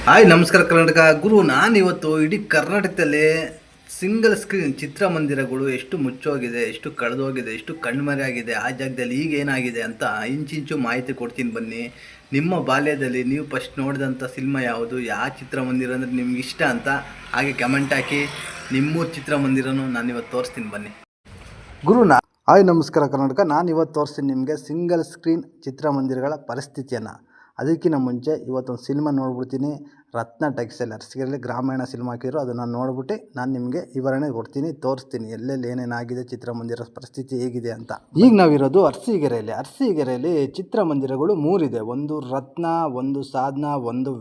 Hi ನಮಸ್ಕಾರ ಕರ್ನಾಟಕ ಗುರು. ನಾನಿವತ್ತು ಇಡೀ ಕರ್ನಾಟಕದಲ್ಲಿ ಸಿಂಗಲ್ ಸ್ಕ್ರೀನ್ ಚಿತ್ರಮಂದಿರಗಳು ಎಷ್ಟು ಮುಚ್ಚೋಗಿದೆ, ಎಷ್ಟು ಕಳೆದೋಗಿದೆ, ಎಷ್ಟು ಕಣ್ಮರೆಯಾಗಿದೆ, ಆ ಜಾಗದಲ್ಲಿ ಈಗ ಏನಾಗಿದೆ ಅಂತ ಇಂಚಿಂಚು ಮಾಹಿತಿ ಕೊಡ್ತೀನಿ ಬನ್ನಿ. ನಿಮ್ಮ ಬಾಲ್ಯದಲ್ಲಿ ನೀವು ಫಸ್ಟ್ ನೋಡಿದಂಥ ಸಿನಿಮಾ ಯಾವುದು, ಯಾವ ಚಿತ್ರಮಂದಿರ ಅಂದರೆ ನಿಮ್ಗೆ ಇಷ್ಟ ಅಂತ ಹಾಗೆ ಕಮೆಂಟ್ ಹಾಕಿ. ನಿಮ್ಮೂರು ಚಿತ್ರಮಂದಿರನೂ ನಾನಿವತ್ತು ತೋರಿಸ್ತೀನಿ ಬನ್ನಿ ಗುರು. ಹಾಯ್ ನಮಸ್ಕಾರ ಕರ್ನಾಟಕ. ನಾನಿವತ್ತು ತೋರಿಸ್ತೀನಿ ನಿಮಗೆ ಸಿಂಗಲ್ ಸ್ಕ್ರೀನ್ ಚಿತ್ರಮಂದಿರಗಳ ಪರಿಸ್ಥಿತಿಯನ್ನು. ಅದಕ್ಕಿಂತ ಮುಂಚೆ ಇವತ್ತೊಂದು ಸಿನಿಮಾ ನೋಡ್ಬಿಡ್ತೀನಿ. ರತ್ನ ಟೆಕ್ಸ್ಟೈಲ್ ಅರಸೀಕೆರೆಯಲ್ಲಿ ಗ್ರಾಮೀಣ ಸಿನಿಮಾ ಹಾಕಿದ್ರು, ಅದನ್ನು ನೋಡ್ಬಿಟ್ಟು ನಾನು ನಿಮಗೆ ವಿವರಣೆ ಕೊಡ್ತೀನಿ, ತೋರಿಸ್ತೀನಿ ಎಲ್ಲೆಲ್ಲಿ ಏನೇನಾಗಿದೆ, ಚಿತ್ರಮಂದಿರ ಪರಿಸ್ಥಿತಿ ಹೇಗಿದೆ ಅಂತ. ಈಗ ನಾವಿರೋದು ಅರಸೀಕೆರೆಯಲ್ಲಿ ಚಿತ್ರಮಂದಿರಗಳು ಮೂರಿದೆ. ಒಂದು ರತ್ನ, ಒಂದು ಸಾಧನ, ಒಂದು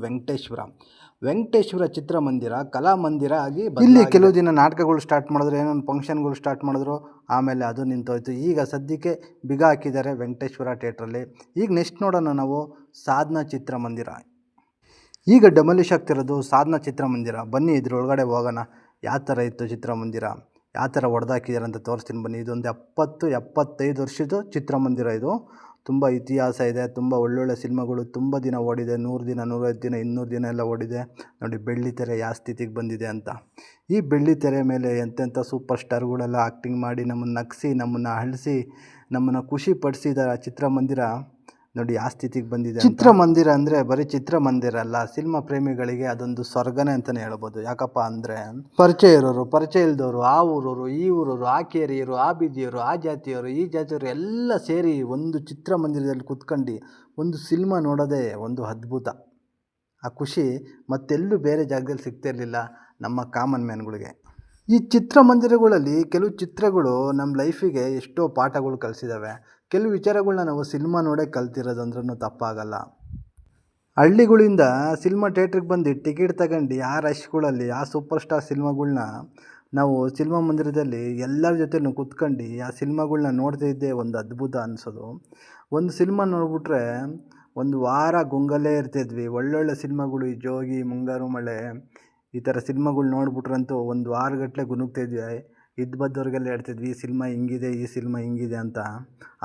ವೆಂಕಟೇಶ್ವರ ಚಿತ್ರಮಂದಿರ ಕಲಾಮಂದಿರ ಆಗಿ ಇಲ್ಲಿ ಕೆಲವು ದಿನ ನಾಟಕಗಳು ಸ್ಟಾರ್ಟ್ ಮಾಡಿದ್ರು, ಏನೊಂದು ಫಂಕ್ಷನ್ಗಳು ಸ್ಟಾರ್ಟ್ ಮಾಡಿದ್ರು, ಆಮೇಲೆ ಅದು ನಿಂತೋಯ್ತು. ಈಗ ಸದ್ಯಕ್ಕೆ ಬಿಗ ಹಾಕಿದ್ದಾರೆ ವೆಂಕಟೇಶ್ವರ ಥಿಯೇಟ್ರಲ್ಲಿ. ಈಗ ನೆಕ್ಸ್ಟ್ ನೋಡೋಣ ನಾವು ಸಾಧನ ಚಿತ್ರಮಂದಿರ. ಈಗ ಡೆಮಾಲಿಷ್ ಆಗ್ತಿರೋದು ಸಾಧನ ಚಿತ್ರಮಂದಿರ. ಬನ್ನಿ ಇದ್ರೊಳಗಡೆ ಹೋಗೋಣ. ಯಾವ ಥರ ಇತ್ತು ಚಿತ್ರಮಂದಿರ, ಯಾವ ಥರ ಹೊಡೆದಾಕಿದ್ದಾರೆ ಅಂತ ತೋರಿಸ್ತೀನಿ ಬನ್ನಿ. ಇದೊಂದು 70-75 ವರ್ಷದ ಚಿತ್ರಮಂದಿರ. ಇದು ತುಂಬ ಇತಿಹಾಸ ಇದೆ, ತುಂಬ ಒಳ್ಳೊಳ್ಳೆ ಸಿನಿಮಾಗಳು ತುಂಬ ದಿನ ಓಡಿದೆ. 100 ದಿನ, 105 ದಿನ, 200 ದಿನ ಎಲ್ಲ ಓಡಿದೆ. ನೋಡಿ ಬೆಳ್ಳಿತೆರೆ ಯಾವ ಸ್ಥಿತಿಗೆ ಬಂದಿದೆ ಅಂತ. ಈ ಬೆಳ್ಳಿತೆರೆ ಮೇಲೆ ಎಂತೆಂಥ ಸೂಪರ್ ಸ್ಟಾರ್ಗಳೆಲ್ಲ ಆ್ಯಕ್ಟಿಂಗ್ ಮಾಡಿ ನಮ್ಮನ್ನು ನಗಿಸಿ, ನಮ್ಮನ್ನು ಅಳಿಸಿ, ನಮ್ಮನ್ನು ಖುಷಿ ಪಡಿಸಿದ ಚಿತ್ರಮಂದಿರ ನೋಡಿ ಯಾವ ಸ್ಥಿತಿಗೆ ಬಂದಿದೆ. ಚಿತ್ರಮಂದಿರ ಅಂದರೆ ಬರೀ ಚಿತ್ರಮಂದಿರ ಅಲ್ಲ, ಸಿನಿಮಾ ಪ್ರೇಮಿಗಳಿಗೆ ಅದೊಂದು ಸ್ವರ್ಗನೇ ಅಂತಲೇ ಹೇಳ್ಬೋದು. ಯಾಕಪ್ಪ ಅಂದರೆ ಪರಿಚಯ ಇರೋರು, ಪರಿಚಯ ಇಲ್ದವರು, ಆ ಊರವರು, ಈ ಊರವರು, ಆ ಕೇರಿಯರು, ಆ ಬೀದಿಯವರು, ಆ ಜಾತಿಯವರು, ಈ ಜಾತಿಯವರು ಎಲ್ಲ ಸೇರಿ ಒಂದು ಚಿತ್ರಮಂದಿರದಲ್ಲಿ ಕೂತ್ಕೊಂಡು ಒಂದು ಸಿನಿಮಾ ನೋಡೋದೇ ಒಂದು ಅದ್ಭುತ. ಆ ಖುಷಿ ಮತ್ತೆಲ್ಲೂ ಬೇರೆ ಜಾಗದಲ್ಲಿ ಸಿಗ್ತಿರಲಿಲ್ಲ ನಮ್ಮ ಕಾಮನ್ ಮ್ಯಾನ್ಗಳಿಗೆ. ಈ ಚಿತ್ರಮಂದಿರಗಳಲ್ಲಿ ಕೆಲವು ಚಿತ್ರಗಳು ನಮ್ಮ ಲೈಫಿಗೆ ಎಷ್ಟೋ ಪಾಠಗಳು ಕಲಿಸಿದ್ದಾವೆ. ಕೆಲವು ವಿಚಾರಗಳನ್ನ ನಾವು ಸಿನಿಮಾ ನೋಡೇ ಕಲ್ತಿರೋದಂದ್ರೂ ತಪ್ಪಾಗಲ್ಲ. ಹಳ್ಳಿಗಳಿಂದ ಸಿನಿಮಾ ಥಿಯೇಟ್ರಿಗೆ ಬಂದು ಟಿಕೆಟ್ ತಗೊಂಡು ಆ ರಶ್ಗಳಲ್ಲಿ ಆ ಸೂಪರ್ ಸ್ಟಾರ್ ಸಿನಿಮಾಗಳ್ನ ನಾವು ಸಿನಿಮಾ ಮಂದಿರದಲ್ಲಿ ಎಲ್ಲರ ಜೊತೆ ಕೂತ್ಕೊಂಡು ಆ ಸಿನಿಮಾಗಳ್ನ ನೋಡ್ತಿದ್ದೆ ಒಂದು ಅದ್ಭುತ ಅನಿಸೋದು. ಒಂದು ಸಿನಿಮಾ ನೋಡ್ಬಿಟ್ರೆ ಒಂದು ವಾರ ಗುಂಗಲ್ಲೇ ಇರ್ತಿದ್ವಿ. ಒಳ್ಳೊಳ್ಳೆ ಸಿನಿಮಾಗಳು, ಈ ಜೋಗಿ, ಮುಂಗಾರು ಮಳೆ, ಈ ಥರ ಸಿನಿಮಾಗಳು ನೋಡ್ಬಿಟ್ರಂತೂ ಒಂದು ವಾರಗಟ್ಟಲೆ ಗುನುಗ್ತಿದ್ವಿ. ಬದ್ದವ್ರಿಗೆಲ್ಲ ಹೇಳ್ತಿದ್ವಿ ಈ ಸಿನಿಮಾ ಹಿಂಗಿದೆ, ಈ ಸಿನಿಮಾ ಹಿಂಗಿದೆ ಅಂತ.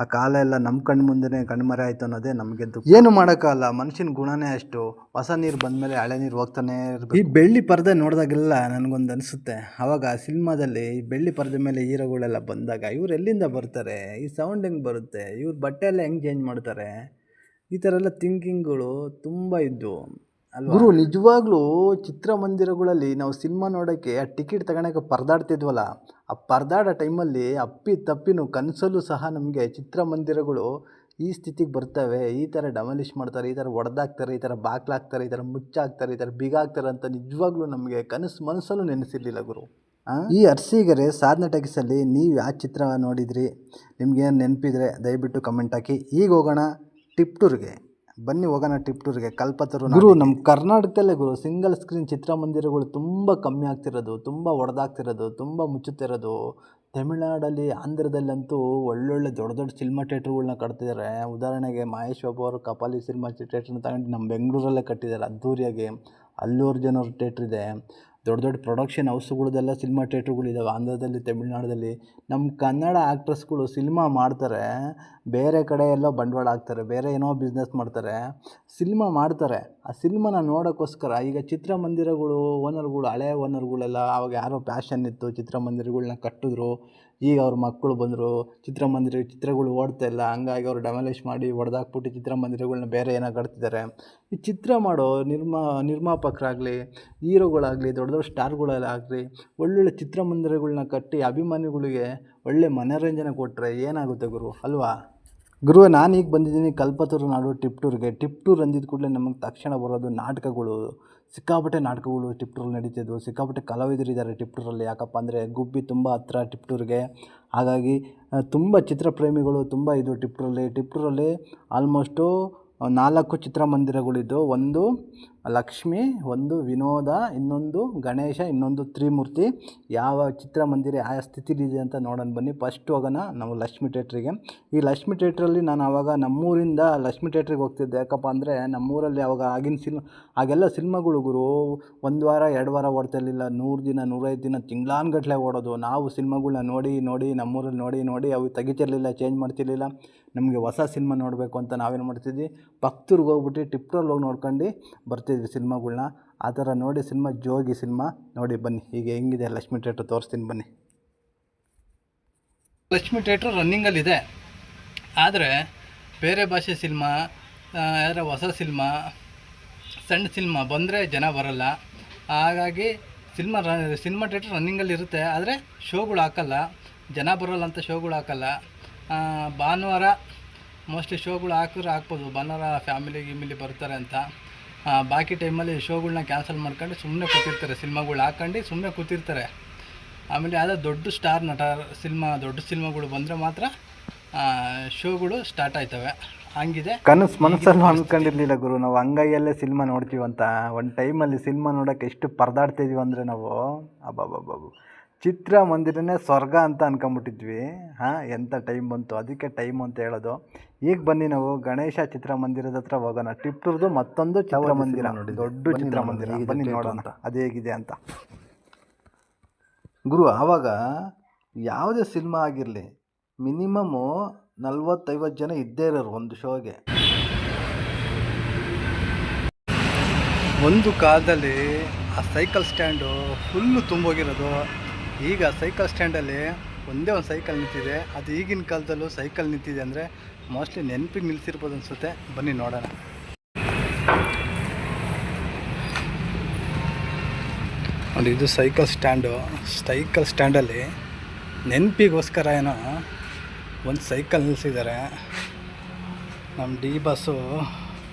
ಆ ಕಾಲ ಎಲ್ಲ ನಮ್ಮ ಕಣ್ಣು ಮುಂದೆನೇ ಕಣ್ಮರೆ ಆಯಿತು ಅನ್ನೋದೇ ನಮಗೆ ದುಃಖ. ಏನು ಮಾಡೋಕ್ಕಾಗಲ್ಲ, ಮನುಷ್ಯನ ಗುಣನೇ ಅಷ್ಟು. ಹೊಸ ನೀರು ಬಂದಮೇಲೆ ಹಳೆ ನೀರು ಹೋಗ್ತಾನೆ ಇರಬೇಕು. ಈ ಬೆಳ್ಳಿ ಪರದೆ ನೋಡಿದಾಗೆಲ್ಲ ನನಗೊಂದು ಅನಿಸುತ್ತೆ, ಆವಾಗ ಸಿನಿಮಾದಲ್ಲಿ ಈ ಬೆಳ್ಳಿ ಪರದೆ ಮೇಲೆ ಹೀರೋಗಳೆಲ್ಲ ಬಂದಾಗ ಇವ್ರು ಎಲ್ಲಿಂದ ಬರ್ತಾರೆ, ಈ ಸೌಂಡ್ ಹೆಂಗೆ ಬರುತ್ತೆ, ಇವ್ರ ಬಟ್ಟೆ ಎಲ್ಲ ಹೆಂಗೆ ಚೇಂಜ್ ಮಾಡ್ತಾರೆ, ಈ ಥರ ಎಲ್ಲ ಥಿಂಕಿಂಗ್ಗಳು ತುಂಬ ಇದ್ದು ಅಲ್ವಾ ಗುರು. ನಿಜವಾಗ್ಲೂ ಚಿತ್ರಮಂದಿರಗಳಲ್ಲಿ ನಾವು ಸಿನಿಮಾ ನೋಡೋಕ್ಕೆ ಆ ಟಿಕೆಟ್ ತಗೊಳಕ್ಕೆ ಪರದಾಡ್ತಿದ್ವಲ್ಲ, ಆ ಪರದಾಡೋ ಟೈಮಲ್ಲಿ ಅಪ್ಪಿ ತಪ್ಪಿನೂ ಕನಸಲ್ಲೂ ಸಹ ನಮಗೆ ಚಿತ್ರಮಂದಿರಗಳು ಈ ಸ್ಥಿತಿಗೆ ಬರ್ತವೆ, ಈ ಥರ ಡೆಮಾಲಿಷ್ ಮಾಡ್ತಾರೆ, ಈ ಥರ ಹೊಡೆದಾಕ್ತಾರೆ, ಈ ಥರ ಬಾಕ್ಲಾಕ್ತಾರೆ, ಈ ಥರ ಮುಚ್ಚಾಕ್ತಾರೆ, ಈ ಥರ ಬಿಗಾಕ್ತಾರೆ ಅಂತ ನಿಜವಾಗ್ಲೂ ನಮಗೆ ಮನಸ್ಸಲ್ಲೂ ನೆನೆಸಿರಲಿಲ್ಲ ಗುರು. ಈ ಅರಸೀಕೆರೆ ಸಾಧನ ಟೆಕ್ಸಲ್ಲಿ ನೀವು ಯಾವ ಚಿತ್ರ ನೋಡಿದ್ರಿ, ನಿಮ್ಗೇನು ನೆನಪಿದ್ರೆ ದಯವಿಟ್ಟು ಕಮೆಂಟ್ ಹಾಕಿ. ಈಗ ಹೋಗೋಣ ಟಿಪ್ಟೂರ್ಗೆ. ಬನ್ನಿ ಹೋಗೋಣ ಟಿಪ್ಟೂರ್ಗೆ. ಕಲ್ಪತರು ಗುರು. ನಮ್ಮ ಕರ್ನಾಟಕದಲ್ಲೇ ಗುರು ಸಿಂಗಲ್ ಸ್ಕ್ರೀನ್ ಚಿತ್ರಮಂದಿರಗಳು ತುಂಬ ಕಮ್ಮಿ ಆಗ್ತಿರೋದು, ತುಂಬ ಹೊಡೆದಾಗ್ತಿರೋದು, ತುಂಬ ಮುಚ್ಚುತ್ತಿರೋದು. ತಮಿಳ್ನಾಡಲ್ಲಿ, ಆಂಧ್ರದಲ್ಲಂತೂ ಒಳ್ಳೊಳ್ಳೆ ದೊಡ್ಡ ದೊಡ್ಡ ಸಿನಿಮಾ ಥಿಯೇಟ್ರುಗಳ್ನ ಕಟ್ತಿದ್ದಾರೆ. ಉದಾಹರಣೆಗೆ ಮಹೇಶ್ ಬಾಬು ಅವರು ಕಪಾಲಿ ಸಿನಿಮಾ ಥಿಯೇಟ್ರನ್ನ ತಗೊಂಡು ನಮ್ಮ ಬೆಂಗಳೂರಲ್ಲೇ ಕಟ್ಟಿದ್ದಾರೆ ಅದ್ದೂರಿಯಾಗಿ. ಅಲ್ಲು ಅರ್ಜುನ್ ಅವ್ರ ಥಿಯೇಟ್ರ್ ಇದೆ. ದೊಡ್ಡ ದೊಡ್ಡ ಪ್ರೊಡಕ್ಷನ್ ಹೌಸ್ಗಳದೆಲ್ಲ ಸಿನಿಮಾ ಥಿಯೇಟ್ರುಗಳಿದ್ದಾವೆ ಆಂಧ್ರದಲ್ಲಿ, ತಮಿಳ್ನಾಡಲ್ಲಿ. ನಮ್ಮ ಕನ್ನಡ ಆ್ಯಕ್ಟ್ರಸ್ಗಳು ಸಿನಿಮಾ ಮಾಡ್ತಾರೆ, ಬೇರೆ ಕಡೆ ಎಲ್ಲ ಬಂಡವಾಳ ಹಾಕ್ತಾರೆ, ಬೇರೆ ಏನೋ ಬಿಸ್ನೆಸ್ ಮಾಡ್ತಾರೆ, ಸಿನಿಮಾ ಮಾಡ್ತಾರೆ. ಆ ಸಿನಿಮಾನ ನೋಡೋಕ್ಕೋಸ್ಕರ ಈಗ ಚಿತ್ರಮಂದಿರಗಳು ಓನರ್ಗಳು, ಹಳೆ ಓನರ್ಗಳೆಲ್ಲ ಆವಾಗ ಯಾರೋ ಪ್ಯಾಷನ್ ಇತ್ತು, ಚಿತ್ರಮಂದಿರಗಳ್ನ ಕಟ್ಟಿದ್ರು. ಈಗ ಅವ್ರ ಮಕ್ಕಳು ಬಂದರು, ಚಿತ್ರಗಳು ಓಡ್ತಾ ಇಲ್ಲ, ಹಂಗಾಗಿ ಅವರು ಡೆಮಾಲಿಷ್ ಮಾಡಿ ಹೊಡೆದಾಕ್ಬಿಟ್ಟು ಚಿತ್ರಮಂದಿರಗಳ್ನ ಬೇರೆ ಏನೋ ಕಟ್ತಿದ್ದಾರೆ. ಈ ಚಿತ್ರ ಮಾಡೋ ನಿರ್ಮಾಪಕರಾಗಲಿ, ಹೀರೋಗಳಾಗಲಿ, ದೊಡ್ಡ ದೊಡ್ಡ ಸ್ಟಾರ್ಗಳಾಗಲಿ ಒಳ್ಳೊಳ್ಳೆ ಚಿತ್ರಮಂದಿರಗಳ್ನ ಕಟ್ಟಿ ಅಭಿಮಾನಿಗಳಿಗೆ ಒಳ್ಳೆ ಮನೋರಂಜನೆ ಕೊಟ್ಟರೆ ಏನಾಗುತ್ತೆ ಗುರು ಅಲ್ವಾ. ಗುರು, ನಾನೀಗ ಬಂದಿದ್ದೀನಿ ಕಲ್ಪತರು ನಾಡು ಟಿಪ್ಟೂರ್ಗೆ. ಟಿಪ್ಟೂರ್ ಅಂದಿದ್ದ ಕೂಡಲೇ ನಮಗೆ ತಕ್ಷಣ ಬರೋದು ನಾಟಕಗಳು. ಸಿಕ್ಕಾಪಟ್ಟೆ ನಾಟಕಗಳು ಟಿಪ್ಟೂರಲ್ಲಿ ನಡೀತಿದ್ವು. ಸಿಕ್ಕಾಪಟ್ಟೆ ಕಲಾವಿದರಿದ್ದಾರೆ ಟಿಪ್ಟೂರಲ್ಲಿ. ಯಾಕಪ್ಪ ಅಂದರೆ ಗುಬ್ಬಿ ತುಂಬ ಹತ್ರ ಟಿಪ್ಟೂರ್ಗೆ. ಹಾಗಾಗಿ ತುಂಬ ಚಿತ್ರಪ್ರೇಮಿಗಳು ತುಂಬ ಇದು ಟಿಪ್ಟೂರಲ್ಲಿ ಆಲ್ಮೋಸ್ಟು 4 ಚಿತ್ರಮಂದಿರಗಳಿದ್ದು. ಒಂದು ಲಕ್ಷ್ಮಿ, ಒಂದು ವಿನೋದ, ಇನ್ನೊಂದು ಗಣೇಶ, ಇನ್ನೊಂದು ತ್ರಿಮೂರ್ತಿ. ಯಾವ ಚಿತ್ರಮಂದಿರ ಯಾವ ಸ್ಥಿತಿಲಿದೆ ಅಂತ ನೋಡೋಣ ಬನ್ನಿ. ಫಸ್ಟ್ ಹೋಗೋಣ ನಾವು ಲಕ್ಷ್ಮಿ ಥಿಯೇಟ್ರಿಗೆ. ಈ ಲಕ್ಷ್ಮಿ ಥಿಯೇಟ್ರಲ್ಲಿ ನಾನು ಆವಾಗ ನಮ್ಮೂರಿಂದ ಲಕ್ಷ್ಮಿ ಥಿಯೇಟ್ರಿಗೆ ಹೋಗ್ತಿದ್ದೆ. ಯಾಕಪ್ಪ ಅಂದರೆ ನಮ್ಮೂರಲ್ಲಿ ಆವಾಗ ಆಗೆಲ್ಲ ಸಿನಿಮಾಗಳು ಗುರು 1 ವಾರ 2 ವಾರ ಓಡ್ತಿರಲಿಲ್ಲ. 100 ದಿನ 105 ದಿನ ತಿಂಗ್ಳಾನ್ಗಟ್ಟಲೆ ಓಡೋದು. ನಾವು ಸಿನಿಮಾಗಳ್ನ ನೋಡಿ ನಮ್ಮೂರಲ್ಲಿ ನೋಡಿ ಅವು ತೆಗಿತಿರಲಿಲ್ಲ, ಚೇಂಜ್ ಮಾಡ್ತಿರಲಿಲ್ಲ. ನಮಗೆ ಹೊಸ ಸಿನಿಮಾ ನೋಡಬೇಕು ಅಂತ ನಾವೇನು ಮಾಡ್ತಿದ್ವಿ, ಭಕ್ತರಿಗೆ ಹೋಗ್ಬಿಟ್ಟು ಟಿಪ್ಟಲ್ಲಿ ಹೋಗಿ ನೋಡ್ಕೊಂಡು ಬರ್ತಿದ್ವಿ ಸಿನಿಮಾಗಳ್ನ. ಆ ಥರ ನೋಡಿ ಸಿನಿಮಾ ಜೋಗಿ ಸಿನಿಮಾ ನೋಡಿ ಬನ್ನಿ. ಈಗ ಹೆಂಗಿದೆ ಲಕ್ಷ್ಮೀ ಥಿಯೇಟ್ರ್ ತೋರಿಸ್ತೀನಿ ಬನ್ನಿ. ಲಕ್ಷ್ಮೀ ಥಿಯೇಟ್ರ್ ರನ್ನಿಂಗಲ್ಲಿದೆ, ಆದರೆ ಬೇರೆ ಭಾಷೆ ಸಿನಿಮಾ, ಯಾರ ಹೊಸ ಸಿನಿಮಾ, ಸಣ್ಣ ಸಿನಿಮಾ ಬಂದರೆ ಜನ ಬರೋಲ್ಲ. ಹಾಗಾಗಿ ಸಿನಿಮಾ ಥಿಯೇಟ್ರ್ ರನ್ನಿಂಗಲ್ಲಿ ಇರುತ್ತೆ, ಆದರೆ ಶೋಗಳು ಹಾಕಲ್ಲ, ಜನ ಬರೋಲ್ಲ ಅಂತ ಶೋಗಳು ಹಾಕಲ್ಲ. ಭಾನುವಾರ ಮೋಸ್ಟ್ಲಿ ಶೋಗಳು ಹಾಕ್ಬೋದು, ಭಾನುವಾರ ಫ್ಯಾಮಿಲಿ ಬರ್ತಾರೆ ಅಂತ. ಬಾಕಿ ಟೈಮಲ್ಲಿ ಶೋಗಳ್ನ ಕ್ಯಾನ್ಸಲ್ ಮಾಡ್ಕೊಂಡು ಸುಮ್ಮನೆ ಕೂತಿರ್ತಾರೆ, ಸಿನಿಮಾಗಳು ಹಾಕ್ಕೊಂಡು ಸುಮ್ಮನೆ ಕೂತಿರ್ತಾರೆ. ಆಮೇಲೆ ಯಾವುದೋ ದೊಡ್ಡ ಸ್ಟಾರ್ ನಟ ದೊಡ್ಡ ಸಿನಿಮಾಗಳು ಬಂದರೆ ಮಾತ್ರ ಶೋಗಳು ಸ್ಟಾರ್ಟ್ ಆಯ್ತವೆ. ಹಂಗಿದೆ. ಮನಸ್ಸಲ್ಲೂ ಅಂದ್ಕೊಂಡಿರಲಿಲ್ಲ ಗುರು, ನಾವು ಅಂಗೈಯಲ್ಲೇ ಸಿನಿಮಾ ನೋಡ್ತೀವಿ ಅಂತ. ಒಂದು ಟೈಮಲ್ಲಿ ಸಿನಿಮಾ ನೋಡೋಕ್ಕೆ ಎಷ್ಟು ಪರದಾಡ್ತಿದ್ವಿ ಅಂದರೆ ನಾವು, ಅಬ್ಬಬ್ಬಬ್ಬು, ಚಿತ್ರಮಂದಿರನೇ ಸ್ವರ್ಗ ಅಂತ ಅನ್ಕೊಂಬಿಟ್ಟಿದ್ವಿ. ಎಂಥ ಟೈಮ್ ಬಂತು, ಅದಕ್ಕೆ ಟೈಮ್ ಅಂತ ಹೇಳೋದು. ಈಗ ಬನ್ನಿ ನಾವು ಗಣೇಶ ಚಿತ್ರಮಂದಿರದ ಹತ್ರ ಹೋಗೋಣ. ಟಿಪ್ಪುರ್ದು ಮತ್ತೊಂದು ಚಿತ್ರಮಂದಿರ ನೋಡಿ, ದೊಡ್ಡ ಚಿತ್ರಮಂದಿರ, ಬನ್ನಿ ನೋಡೋಣ ಅದು ಹೇಗಿದೆ ಅಂತ. ಗುರು, ಆವಾಗ ಯಾವುದೇ ಸಿನಿಮಾ ಆಗಿರಲಿ ಮಿನಿಮಮ್ಮು 40-50 ಜನ ಇದ್ದೇ ಇರೋರು ಒಂದು ಶೋಗೆ. ಒಂದು ಕಾಲದಲ್ಲಿ ಆ ಸೈಕಲ್ ಸ್ಟ್ಯಾಂಡು ಫುಲ್ಲು ತುಂಬೋಗಿರೋದು. ಈಗ ಸೈಕಲ್ ಸ್ಟ್ಯಾಂಡಲ್ಲಿ ಒಂದೇ ಒಂದು ಸೈಕಲ್ ನಿಂತಿದೆ. ಅದು ಈಗಿನ ಕಾಲದಲ್ಲೂ ಸೈಕಲ್ ನಿಂತಿದೆ ಅಂದರೆ ಮೋಸ್ಟ್ಲಿ ನೆನಪಿಗೆ ನಿಲ್ಸಿರ್ಬೋದು ಅನಿಸುತ್ತೆ. ಬನ್ನಿ ನೋಡೋಣ. ನೋಡಿ, ಇದು ಸೈಕಲ್ ಸ್ಟ್ಯಾಂಡಲ್ಲಿ ನೆನಪಿಗೋಸ್ಕರ ಏನೋ ಒಂದು ಸೈಕಲ್ ನಿಲ್ಲಿಸಿದ್ದಾರೆ. ನಮ್ಮ ಡಿ ಬಸ್ಸು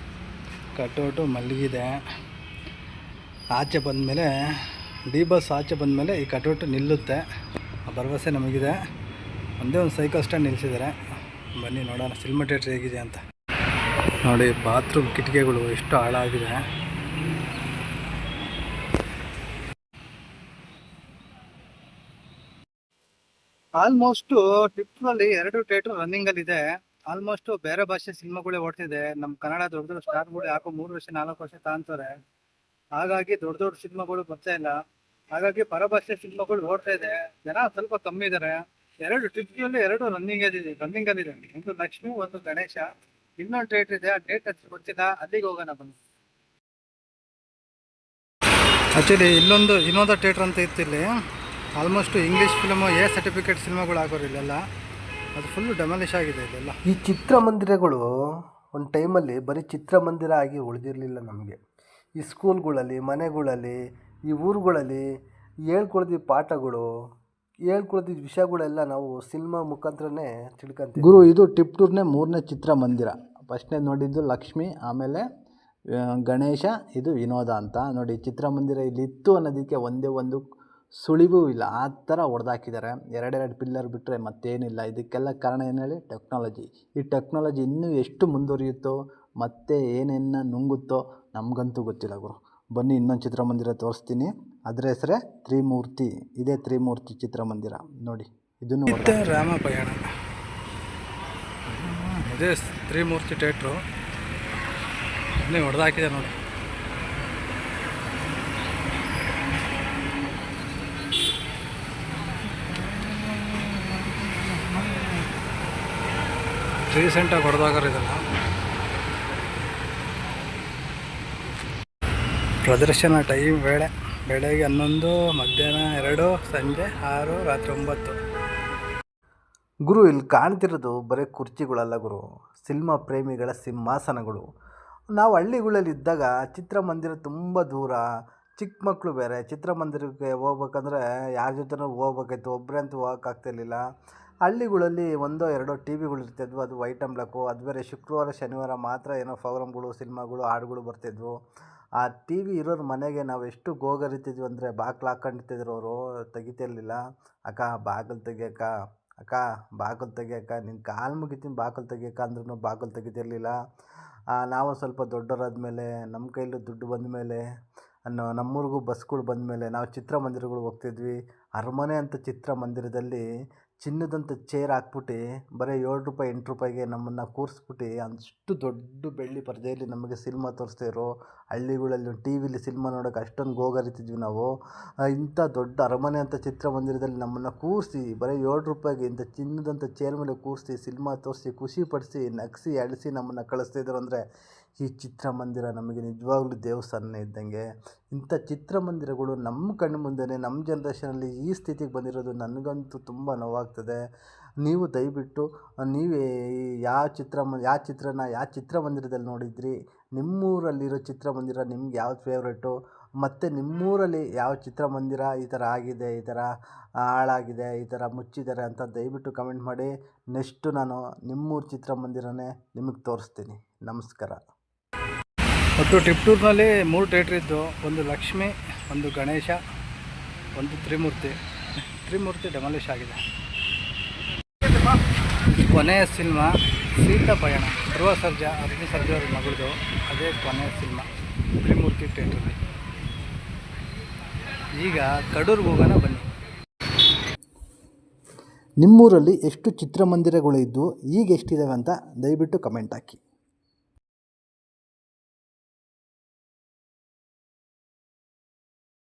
ಕಟೌಟು ಮಲಗಿದೆ. ಆಚೆ ಬಂದಮೇಲೆ ಡಿ ಬಸ್ ಆಚೆ ಬಂದಮೇಲೆ ಈ ಕಟೌಟು ನಿಲ್ಲುತ್ತೆ, ಆ ಭರವಸೆ ನಮಗಿದೆ. ಒಂದೇ ಒಂದು ಸೈಕಲ್ ಸ್ಟ್ಯಾಂಡ್ ನಿಲ್ಲಿಸಿದ್ದಾರೆ. ಬನ್ನಿ ನೋಡೋಣ ಸಿನಿಮಾ ಥಿಯೇಟ್ರ್ ಹೇಗಿದೆ ಅಂತ. ನೋಡಿ, ಬಾತ್ರೂಮ್ ಕಿಟಕಿಗಳು ಎಷ್ಟು ಹಾಳಾಗಿದೆ. ಆಲ್ಮೋಸ್ಟು ಟಿಪ್ಪಲ್ಲಿ 2 ಥಿಯೇಟ್ರ್ ರನ್ನಿಂಗಲ್ಲಿದೆ. ಆಲ್ಮೋಸ್ಟು ಬೇರೆ ಭಾಷೆ ಸಿನಿಮಾಗಳೇ ಓಡ್ತಿದೆ. ನಮ್ಮ ಕನ್ನಡ ದೊಡ್ಡ ದೊಡ್ಡ ಸ್ಟಾರ್ಗಳು ಯಾಕೋ 3 ವರ್ಷ 4 ವರ್ಷ ತಾಂತಾರೆ. ಹಾಗಾಗಿ ದೊಡ್ಡ ದೊಡ್ಡ ಸಿನಿಮಾಗಳು ಬರ್ತಾ ಇಲ್ಲ. ಹಾಗಾಗಿ ಪರಭಾಷೆ ಸಿನಿಮಾಗಳು ಓಡ್ತಾ ಇದೆ, ಜನ ಸ್ವಲ್ಪ ಕಮ್ಮಿ ಇದ್ದಾರೆ. 2 ಟಿಪ್ಪಲ್ಲಿ 2 ರನ್ನಿಂಗಲ್ಲಿದೆ. ಒಂದು ಲಕ್ಷ್ಮಿ, ಒಂದು ಗಣೇಶ. ಇನ್ನೊಂದು ಥಿಯೇಟ್ರ್ ಇದೆ, ಆ ಡೇಟ್ ಹಚ್ಚಿ ಗೊತ್ತಿಲ್ಲ, ಅಲ್ಲಿಗೆ ಹೋಗೋಣ ಬನ್ನಿ. ಆ್ಯಕ್ಚುಲಿ ಇನ್ನೊಂದು ಥಿಯೇಟ್ರ್ ಅಂತ ಇತ್ತು ಇಲ್ಲಿ. Almost English film, A certificate ಸಿನಿಮಾಗಳು ಆಗೋರು ಇಲ್ಲೆಲ್ಲ. ಅದು ಫುಲ್ಲು ಡೆಮಾಲಿಷ್ ಆಗಿದೆ ಇಲ್ಲೆಲ್ಲ. ಈ ಚಿತ್ರಮಂದಿರಗಳು ಒಂದು ಟೈಮಲ್ಲಿ ಬರೀ ಚಿತ್ರಮಂದಿರ ಆಗಿ ಉಳಿದಿರಲಿಲ್ಲ ನಮಗೆ. ಈ ಸ್ಕೂಲ್ಗಳಲ್ಲಿ, ಮನೆಗಳಲ್ಲಿ, ಈ ಊರುಗಳಲ್ಲಿ ಹೇಳ್ಕೊಳ್ದಿದ್ದ ಪಾಠಗಳು, ಹೇಳ್ಕೊಳ್ದಿದ್ದ ವಿಷಯಗಳೆಲ್ಲ ನಾವು ಸಿನಿಮಾ ಮುಖಾಂತರನೇ ತಿಳ್ಕೊಂತೀವಿ. ಗುರು, ಇದು ಟಿಪ್ಪೂರ್ನೇ 3ನೇ ಚಿತ್ರಮಂದಿರ. ಫಸ್ಟ್ನೇ ನೋಡಿದ್ದು ಲಕ್ಷ್ಮಿ, ಆಮೇಲೆ ಗಣೇಶ, ಇದು ವಿನೋದ ಅಂತ. ನೋಡಿ, ಚಿತ್ರಮಂದಿರ ಇಲ್ಲಿ ಇತ್ತು ಅನ್ನೋದಕ್ಕೆ ಒಂದೇ ಒಂದು ಸುಳಿವೂ ಇಲ್ಲ, ಆ ಥರ ಹೊಡೆದಾಕಿದ್ದಾರೆ. 2 ಪಿಲ್ಲರ್ ಬಿಟ್ಟರೆ ಮತ್ತೇನಿಲ್ಲ. ಇದಕ್ಕೆಲ್ಲ ಕಾರಣ ಏನು ಹೇಳಿ? ಟೆಕ್ನಾಲಜಿ. ಈ ಟೆಕ್ನಾಲಜಿ ಇನ್ನೂ ಎಷ್ಟು ಮುಂದುವರಿಯುತ್ತೋ, ಮತ್ತೆ ಏನೇನು ನುಂಗುತ್ತೋ ನಮಗಂತೂ ಗೊತ್ತಿಲ್ಲ ಗುರು. ಬನ್ನಿ ಇನ್ನೊಂದು ಚಿತ್ರಮಂದಿರ ತೋರಿಸ್ತೀನಿ. ಅದರ ಹೆಸರೇ ತ್ರಿಮೂರ್ತಿ. ಇದೇ ತ್ರಿಮೂರ್ತಿ ಚಿತ್ರಮಂದಿರ. ನೋಡಿ, ಇದನ್ನು ರಾಮ ಪಯಣ. ಇದೇ ತ್ರಿಮೂರ್ತಿ ಥಿಯೇಟ್ರು. ಇನ್ನೇ ಹೊಡೆದಾಕಿದೆ ನೋಡಿ. ರೀಸೆಂಟಾಗಿ ಹೊಡೆದಾಗರಿದಲ್ಲ. ಪ್ರದರ್ಶನ ಟೈಮ್ ಬೆಳಗ್ಗೆ 11, ಮಧ್ಯಾಹ್ನ 2, ಸಂಜೆ 6, ರಾತ್ರಿ 9. ಗುರು, ಇಲ್ಲಿ ಕಾಣ್ತಿರೋದು ಬರೀ ಕುರ್ಚಿಗಳಲ್ಲ ಗುರು, ಸಿನಿಮಾ ಪ್ರೇಮಿಗಳ ಸಿಂಹಾಸನಗಳು. ನಾವು ಹಳ್ಳಿಗಳಲ್ಲಿ ಇದ್ದಾಗ ಚಿತ್ರಮಂದಿರ ತುಂಬ ದೂರ, ಚಿಕ್ಕ ಮಕ್ಕಳು ಬೇರೆ. ಚಿತ್ರಮಂದಿರಕ್ಕೆ ಹೋಗ್ಬೇಕಂದ್ರೆ ಯಾರ ಜೊತೆನೂ ಹೋಗ್ಬೇಕಾಯ್ತು, ಒಬ್ಬರೇ ಅಂತೂ ಹೋಗೋಕ್ಕಾಗ್ತಿರ್ಲಿಲ್ಲ. ಹಳ್ಳಿಗಳಲ್ಲಿ 1-2 ಟಿ ವಿಗಳು ಇರ್ತಿದ್ವು, ಅದು ವೈಟ್ ಆ್ಯಂಡ್ ಬ್ಲ್ಯಾಕು. ಅದು ಬೇರೆ ಶುಕ್ರವಾರ ಶನಿವಾರ ಮಾತ್ರ ಏನೋ ಪ್ರೋಗ್ರಾಮ್ಗಳು, ಸಿನಿಮಾಗಳು, ಹಾಡುಗಳು ಬರ್ತಿದ್ವು. ಆ ಟಿ ವಿ ಇರೋರ ಮನೆಗೆ ನಾವು ಎಷ್ಟು ಗೋಗರಿತಿದ್ವಿ ಅಂದರೆ, ಬಾಗಿಲು ಹಾಕ್ಕೊಂಡಿರ್ತಿದ್ರು ಅವರು, ತೆಗಿತಿರ್ಲಿಲ್ಲ. ಅಕ್ಕ ಬಾಗಿಲು ತೆಗಿಯಕ್ಕ, ಅಕ್ಕ ಬಾಗಿಲು ತೆಗಿಯಕ್ಕ, ನಿನ್ನ ಕಾಲು ಮುಗಿತೀನಿ ಬಾಗಿಲು ತೆಗಿಯಕ್ಕ ಅಂದ್ರೂ ಬಾಗಿಲು ತೆಗಿತಿರ್ಲಿಲ್ಲ. ನಾವು ಸ್ವಲ್ಪ ದೊಡ್ಡವರಾದ್ಮೇಲೆ, ನಮ್ಮ ಕೈಲೂ ದುಡ್ಡು ಬಂದಮೇಲೆ, ನಮ್ಮೂರಿಗೂ ಬಸ್ಗಳು ಬಂದಮೇಲೆ ನಾವು ಚಿತ್ರಮಂದಿರಗಳಿಗೆ ಹೋಗ್ತಿದ್ವಿ. ಅರಮನೆ ಅಂತ ಚಿತ್ರಮಂದಿರದಲ್ಲಿ ಚಿನ್ನದಂಥ ಚೇರ್ ಹಾಕ್ಬಿಟ್ಟು ಬರೀ 7 ರೂಪಾಯಿ 8 ರೂಪಾಯಿಗೆ ನಮ್ಮನ್ನು ಕೂರಿಸ್ಬಿಟ್ಟು ಅಷ್ಟು ದೊಡ್ಡ ಬೆಳ್ಳಿ ಪರದೆಯಲ್ಲಿ ನಮಗೆ ಸಿನಿಮಾ ತೋರಿಸ್ತಾಯಿರೋ, ಹಳ್ಳಿಗಳಲ್ಲಿ ಟಿ ವಿಲಿ ಸಿನಿಮಾ ನೋಡೋಕೆ ಅಷ್ಟೊಂದು ಗೋಗರಿತಿದ್ವಿ ನಾವು. ಇಂಥ ದೊಡ್ಡ ಅರಮನೆ ಅಂತ ಚಿತ್ರಮಂದಿರದಲ್ಲಿ ನಮ್ಮನ್ನು ಕೂರಿಸಿ ಬರೀ 7 ರೂಪಾಯಿಗೆ ಇಂಥ ಚಿನ್ನದಂಥ ಚೇರ್ ಮೇಲೆ ಕೂರಿಸಿ ಸಿನಿಮಾ ತೋರಿಸಿ ಖುಷಿಪಡಿಸಿ ನಗಿಸಿ ಅಳಿಸಿ ನಮ್ಮನ್ನು ಕಳಿಸ್ತಿದ್ರು ಅಂದರೆ ಈ ಚಿತ್ರಮಂದಿರ ನಮಗೆ ನಿಜವಾಗ್ಲೂ ದೇವಸ್ಥಾನನೇ ಇದ್ದಂಗೆ. ಇಂಥ ಚಿತ್ರಮಂದಿರಗಳು ನಮ್ಮ ಕಣ್ಣು ಮುಂದೆಯೇ ನಮ್ಮ ಜನ್ರೇಷನಲ್ಲಿ ಈ ಸ್ಥಿತಿಗೆ ಬಂದಿರೋದು ನನಗಂತೂ ತುಂಬ ನೋವಾಗ್ತದೆ. ನೀವು ದಯವಿಟ್ಟು ನೀವೇ ಯಾವ ಚಿತ್ರಮಂದಿರದಲ್ಲಿ ನೋಡಿದ್ರಿ, ನಿಮ್ಮೂರಲ್ಲಿರೋ ಚಿತ್ರಮಂದಿರ ನಿಮ್ಗೆ ಯಾವ್ದು ಫೇವ್ರೇಟು, ಮತ್ತು ನಿಮ್ಮೂರಲ್ಲಿ ಯಾವ ಚಿತ್ರಮಂದಿರ ಈ ಥರ ಆಗಿದೆ, ಈ ಥರ ಹಾಳಾಗಿದೆ, ಈ ಥರ ಮುಚ್ಚಿದ್ದಾರೆ ಅಂತ ದಯವಿಟ್ಟು ಕಮೆಂಟ್ ಮಾಡಿ. ನೆಕ್ಸ್ಟು ನಾನು ನಿಮ್ಮೂರ ಚಿತ್ರಮಂದಿರನೇ ನಿಮಗೆ ತೋರಿಸ್ತೀನಿ. ನಮಸ್ಕಾರ. ಒಟ್ಟು ಟಿಪ್ಟೂರಿನಲ್ಲಿ 3 ಥಿಯೇಟ್ರ್ ಇದ್ದು, ಒಂದು ಲಕ್ಷ್ಮಿ, ಒಂದು ಗಣೇಶ, ಒಂದು ತ್ರಿಮೂರ್ತಿ ಡೆಮಾಲಿಷ್ ಆಗಿದೆ. ಕೊನೆಯ ಸಿನಿಮಾ ಸೀತಾ ಪಯಣ, ಧ್ರುವ ಸರ್ಜಾ ಅಗ್ನಿ ಸರ್ಜಾ ಅವ್ರ ಮಗಳದು, ಅದೇ ಕೊನೆಯ ಸಿನಿಮಾ ತ್ರಿಮೂರ್ತಿ ಥಿಯೇಟ್ರಲ್ಲಿ. ಈಗ ಕಡೂರಿಗೆ ಹೋಗೋಣ ಬನ್ನಿ. ನಿಮ್ಮೂರಲ್ಲಿ ಎಷ್ಟು ಚಿತ್ರಮಂದಿರಗಳು ಇದ್ದು ಈಗ ಎಷ್ಟಿದ್ದಾವೆ ಅಂತ ದಯವಿಟ್ಟು ಕಮೆಂಟ್ ಹಾಕಿ.